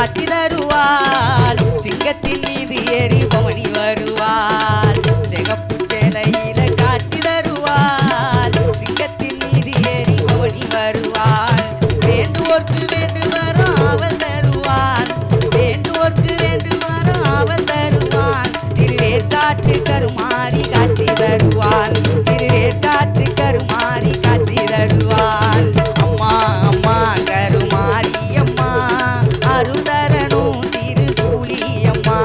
காட்சி தருவாள் சிங்கத்தின் மீது ஏறி பவனி வருவாள் சிகப்பு சேலையில காட்சி தருவாள் சிங்கத்தின் மீது ஏறி பவனி வருவாள் வேண்டுவோர்க்கு வேண்டு வரும் அவள் தருவாள் வேண்டுவோர்க்கு வேண்டு வரும் அவள் தருவாள் திருவேற்காட்டு கருமாரி காட்சி தருவாள் திருவேற்காட்டு கருமாரி காட்சி தருவாள் அம்மா அம்மா கருமாரி அம்மா அருதரனும் திருசூலி அம்மா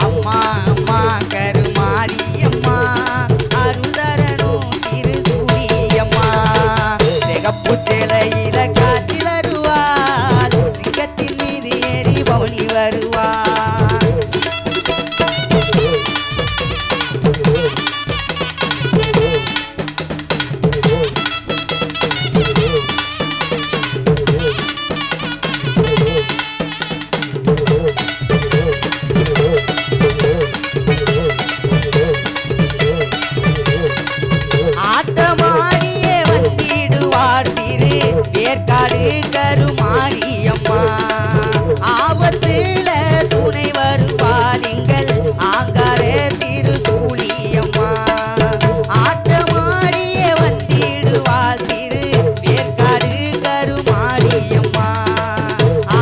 அம்மா அம்மா கருமாரி அம்மா அருதரனும் திருசூலி அம்மா சிகப்பு சேலையில காட்சி தருவாள் சிங்கத்தின் மீது ஏறி பவனி வருவாள் ஆட்டமாடியே வந்திடுவார் திரு வேற்காடு கருமாரி அம்மா ஆபத்துல துணை வருவாள் எங்கள் ஆங்கார திருசூலி அம்மா ஆட்டமாடியே வந்திடுவாள் திரு வேற்காடு கருமாரி அம்மா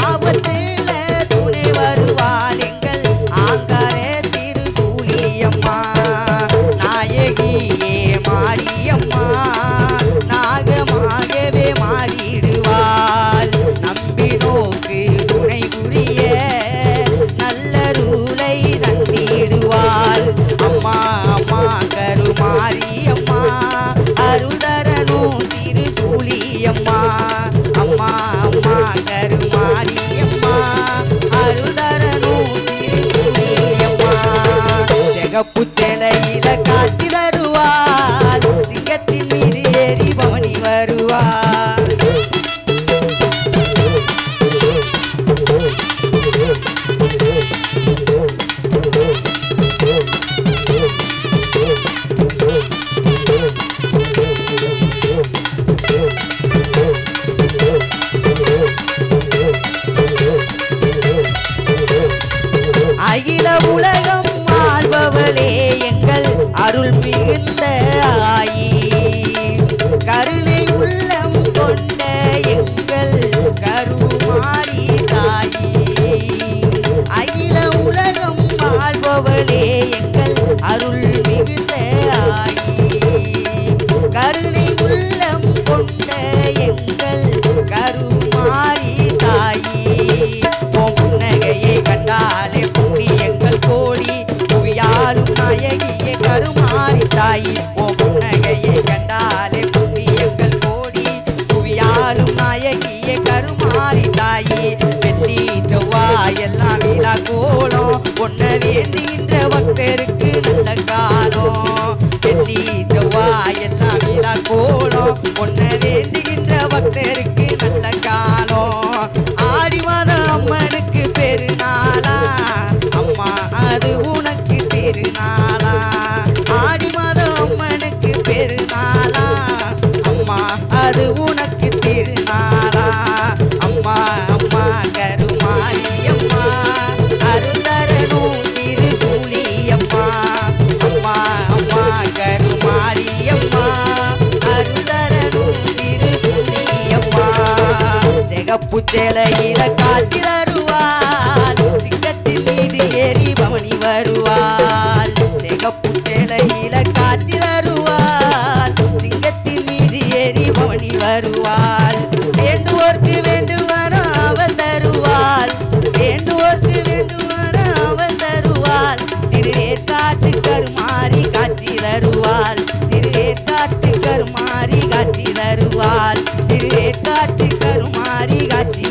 ஆபத்துல துணை வருவாள் எங்கள் ஆங்கார திருசூலி அம்மா நாயகியே மாரியம்மா நாகமாகவே மாறிடுவாள் நம்பி நோக்கு துணை புரிய நல்லருளை தந்திடுவாள் அம்மா அம்மா கருமாரியம்மா அருள்தரனும் திருசூலி அம்மா அம்மா அம்மா கருமாரியம்மா அருள்தரனும் திருசூலி அம்மா சிகப்பு சேலையில காட்சி தருவாள் சிங்கத்தின் மீது ஏறி பவனி வருவாள் அகில உலகம் ஆள்பவளே எங்கள் அருள் மிகுந்த ஆயி கருணை உள்ளம் கொண்ட எங்கள் கருமாரி தாயி அகில உலகம் ஆள்பவளே எங்கள் அருள் மிகுந்த ஆயி கருணை உள்ளம் கொண்ட எங்கள் கருமாரி தாயி புன்னகையை கண்டாலே புண்ணியங்கள் கோடி புவியாலும் நாயகியே கருமாரி தாயி ஓ புன்னகையை கண்டாலே புண்ணியங்கள் கோடி புவியாலும் நாயகியே கருமாரி தாயி வெள்ளி செவ்வாய் எல்லாம் விழா கோலம் பொன்ன வேண்டுகின்ற பக்தருக்கு நல்ல காலம் வெள்ளி செவ்வாய் எல்லாம் விழா கோலம் பொன்ன வேண்டுகின்ற பக்தருக்கு நல்ல காலம் ஆடி மாதம் அம்மனுக்கு பெருநாளா அம்மா அது உனக்கு திருநாளா ஆடி மாதம் அம்மனுக்கு பெருநாளா அம்மா அது உனக்கு திருநாளா அம்மா அம்மா கருமாரி அம்மா அருள்தரனும் திருசூலி அம்மா அம்மா அம்மா கருமாரி அம்மா அருள்தரனும் திருசூலி அம்மா சிகப்பு சேலையில காட்சி தருவாள் சிங்கத்தின் மீது ஏறி பவனி வருவாள் சிகப்பு சேலையில காட்சி தருவாள் சிங்கத்தின் மீது ஏறி பவனி வருவாள் வேண்டுவோர்க்கு வேண்டு வரும் அவள் தருவாள் வேண்டுவோர்க்கு வேண்டு வரும் அவள் தருவாள் திருவேற்காட்டு கருமாரி காட்சி தருவாள் திருவேற்காட்டு கருமாரி காட்சி தருவாள் திருவேற்காட்டு கருமாரி காட்சி